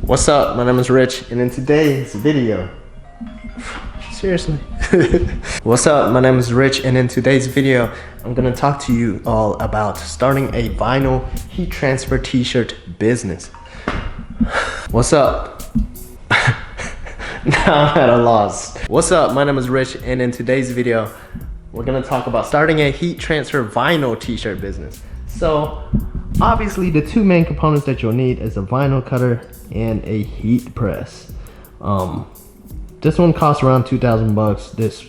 What's up? My name is Rich, and in today's video, seriously. What's up? My name is Rich, and in today's video, I'm gonna talk to you all about starting a vinyl heat transfer t-shirt business. What's up? Now I'm at a loss. What's up? My name is Rich, and in today's video, we're gonna talk about starting a heat transfer vinyl t-shirt business. So, obviously the two main components that you'll need is a vinyl cutter and a heat press. This one costs around 2,000 bucks. This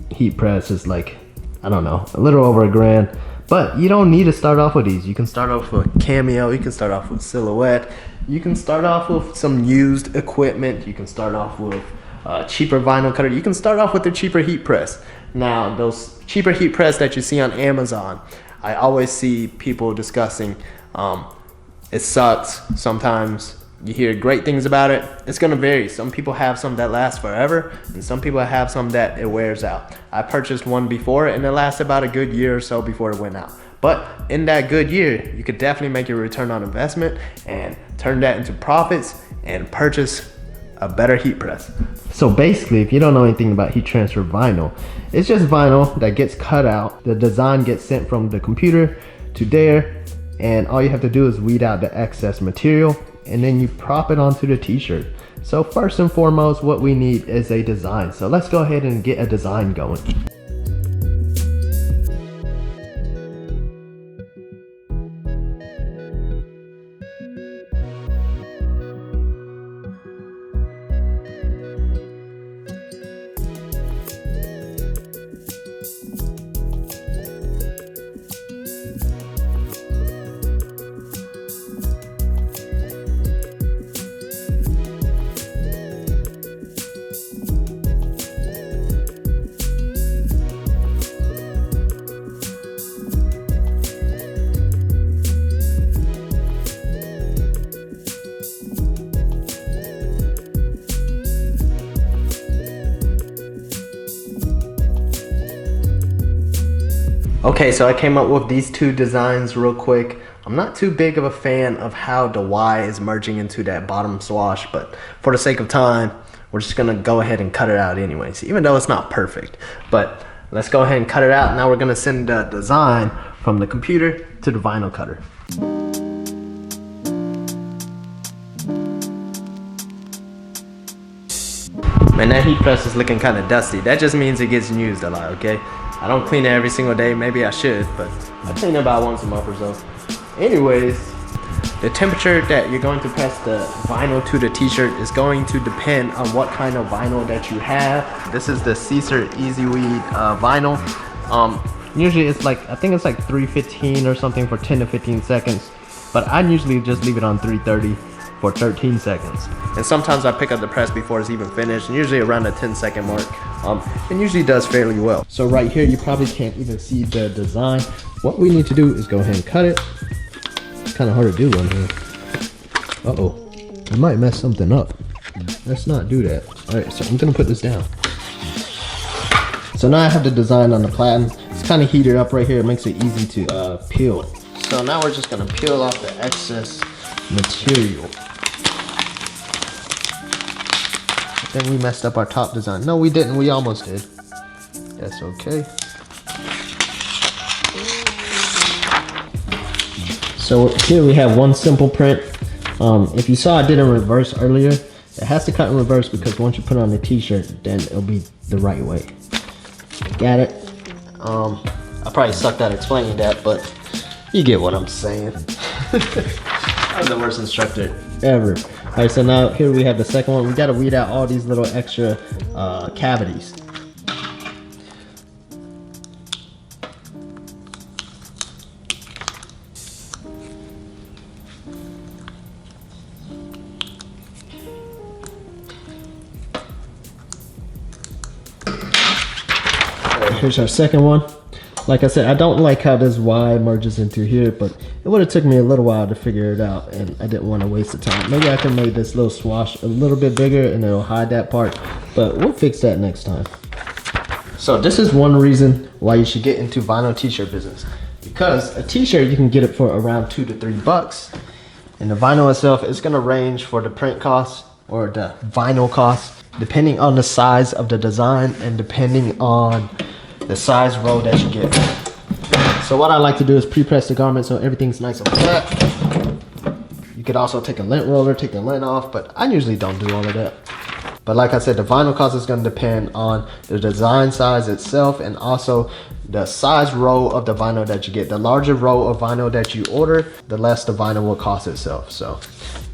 heat press is like, I don't know, a little over $1,000. But you don't need to start off with these. You can start off with Cameo, you can start off with Silhouette, you can start off with some used equipment, you can start off with cheaper vinyl cutter, you can start off with the cheaper heat press. Now, those cheaper heat press that you see on Amazon, I always see people discussing, it sucks. Sometimes you hear great things about it. It's gonna vary. Some people have some that last forever, and some people have some that it wears out. I purchased one before, and it lasted about a good year or so before it went out. But in that good year, you could definitely make your return on investment and turn that into profits and purchase a better heat press. So basically, if you don't know anything about heat transfer vinyl, it's just vinyl that gets cut out. The design gets sent from the computer to there, and all you have to do is weed out the excess material, and then you prop it onto the t-shirt. So first and foremost, what we need is a design. So let's go ahead and get a design going. Okay, so I came up with these two designs real quick. I'm not too big of a fan of how the Y is merging into that bottom swash, but for the sake of time, we're just gonna go ahead and cut it out anyways, even though it's not perfect. But let's go ahead and cut it out. Now we're gonna send the design from the computer to the vinyl cutter. Man, that heat press is looking kind of dusty. That just means it gets used a lot, okay? I don't clean it every single day. Maybe I should, but I clean it about once a month or so. Anyways, the temperature that you're going to press the vinyl to the t-shirt is going to depend on what kind of vinyl that you have. This is the Caesar Easy Weed vinyl. Usually it's like, I think it's like 315 or something for 10 to 15 seconds, but I usually just leave it on 330 for 13 seconds. And sometimes I pick up the press before it's even finished, and usually around the 10-second mark. It usually does fairly well. So right here, you probably can't even see the design. What we need to do is go ahead and cut it. It's kind of hard to do on here. Uh-oh, I might mess something up. Let's not do that. All right, so I'm gonna put this down. So now I have the design on the platen. It's kind of heated up right here. It makes it easy to peel. So now we're just gonna peel off the excess material. Then we messed up our top design. No, we didn't. We almost did. That's okay. So here we have one simple print. If you saw I did in reverse earlier, it has to cut in reverse because once you put it on the t-shirt, then it'll be the right way. Got it? I probably sucked at explaining that, but you get what I'm saying. I'm the worst instructor ever. All right, so now here we have the second one. We got to weed out all these little extra cavities. Here's our second one. Like I said, I don't like how this Y merges into here, but it would have took me a little while to figure it out, and I didn't want to waste the time. Maybe I can make this little swash a little bit bigger and it'll hide that part, but we'll fix that next time. So this is one reason why you should get into vinyl t-shirt business, because a t-shirt you can get it for around $2 to $3, And the vinyl itself is gonna range for the print cost or the vinyl cost, depending on the size of the design and depending on the size roll that you get. So what I like to do is pre-press the garment so everything's nice and flat. You could also take a lint roller, take the lint off, but I usually don't do all of that. But like I said, the vinyl cost is going to depend on the design size itself and also the size roll of the vinyl that you get. The larger roll of vinyl that you order, the less the vinyl will cost itself. So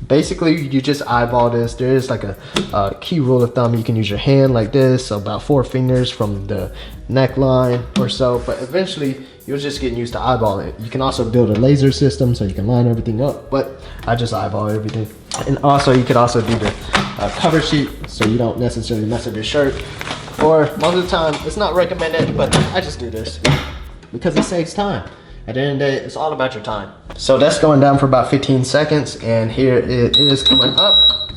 basically you just eyeball this. There is like a key rule of thumb. You can use your hand like this, so about 4 fingers from the neckline or so, but eventually you're just getting used to eyeballing it. You can also build a laser system so you can line everything up, but I just eyeball everything. And also you could also do the cover sheet so you don't necessarily mess up your shirt. Or most of the time, it's not recommended, but I just do this because it saves time. At the end of the day, it's all about your time. So that's going down for about 15 seconds, and here it is coming up.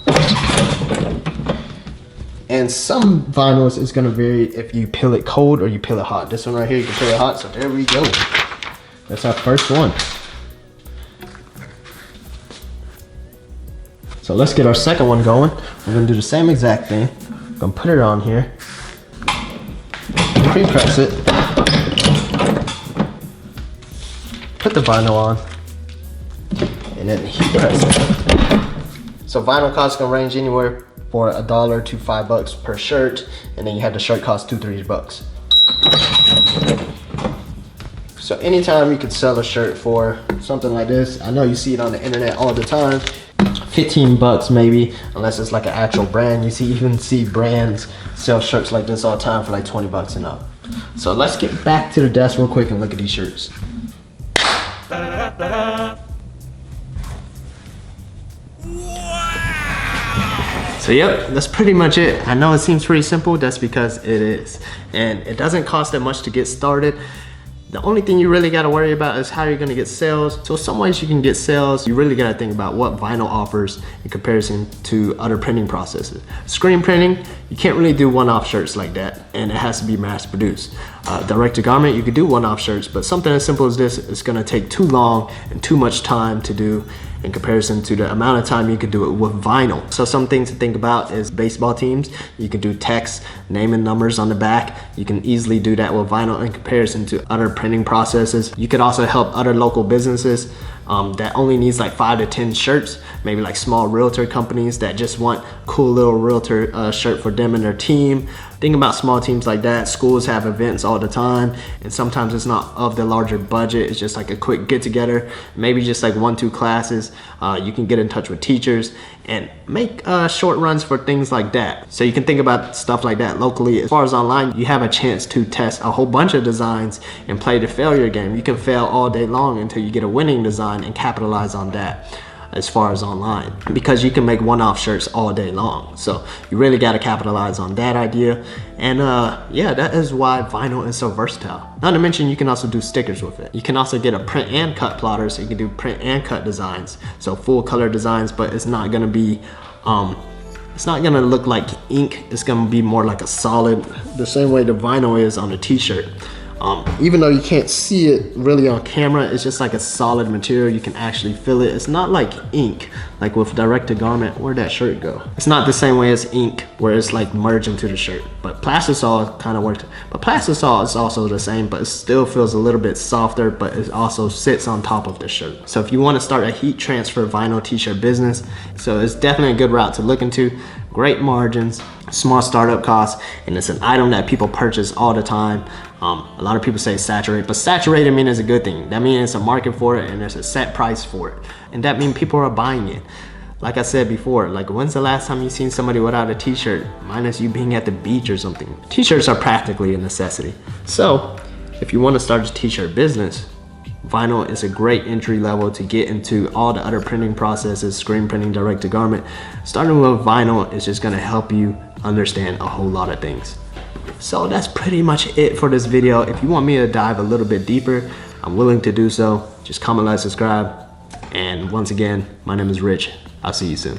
And some vinyls is gonna vary if you peel it cold or you peel it hot. This one right here, you can peel it hot, so there we go. That's our first one. So let's get our second one going. We're gonna do the same exact thing. I'm gonna put it on here. Pre-press it. Put the vinyl on. And then heat press it. So vinyl costs can range anywhere for $1 to $5 per shirt. And then you have the shirt cost $2-3 bucks. So anytime you could sell a shirt for something like this, I know you see it on the internet all the time. 15 bucks maybe, unless it's like an actual brand. You even see brands sell shirts like this all the time for like 20 bucks and up. So let's get back to the desk real quick and look at these shirts. So yep, that's pretty much it. I know it seems pretty simple, that's because it is. And it doesn't cost that much to get started. The only thing you really gotta worry about is how you're gonna get sales. So some ways you can get sales, you really gotta think about what vinyl offers in comparison to other printing processes. Screen printing, you can't really do one-off shirts like that, and it has to be mass produced. Direct to garment, you could do one-off shirts, but something as simple as this is gonna take too long and too much time to do in comparison to the amount of time you could do it with vinyl. So some things to think about is baseball teams. You can do text, name and numbers on the back. You can easily do that with vinyl in comparison to other printing processes. You could also help other local businesses that only needs like 5 to 10 shirts, maybe like small realtor companies that just want cool little realtor shirt for them and their team. Think about small teams like that. Schools have events all the time, and sometimes it's not of the larger budget. It's just like a quick get together, maybe just like 1-2 classes. You can get in touch with teachers and make short runs for things like that. So you can think about stuff like that locally. As far as online, you have a chance to test a whole bunch of designs and play the failure game. You can fail all day long until you get a winning design and capitalize on that. As far as online, because you can make one-off shirts all day long. So you really got to capitalize on that idea. And yeah, that is why vinyl is so versatile. Not to mention you can also do stickers with it. You can also get a print and cut plotter, so you can do print and cut designs. So full color designs, but it's not gonna be it's not gonna look like ink. It's gonna be more like a solid, the same way the vinyl is on a t-shirt. Even though you can't see it really on camera, it's just like a solid material. You can actually feel it. It's not like ink, like with direct to garment. Where'd that shirt go? It's not the same way as ink, where it's like merged into the shirt. But plastisol kind of works. But plastisol is also the same, but it still feels a little bit softer, but it also sits on top of the shirt. So if you want to start a heat transfer vinyl t-shirt business, so it's definitely a good route to look into. Great margins, small startup costs, and it's an item that people purchase all the time. A lot of people say saturate, but saturated means it's a good thing. That means it's a market for it and there's a set price for it. And that means people are buying it. Like I said before, like when's the last time you seen somebody without a t-shirt, minus you being at the beach or something? T-shirts are practically a necessity. So if you want to start a t-shirt business, vinyl is a great entry level to get into all the other printing processes, screen printing, direct to garment. Starting with vinyl is just gonna help you understand a whole lot of things. So that's pretty much it for this video. If you want me to dive a little bit deeper, I'm willing to do so. Just comment, like, subscribe. And once again, my name is Rich. I'll see you soon.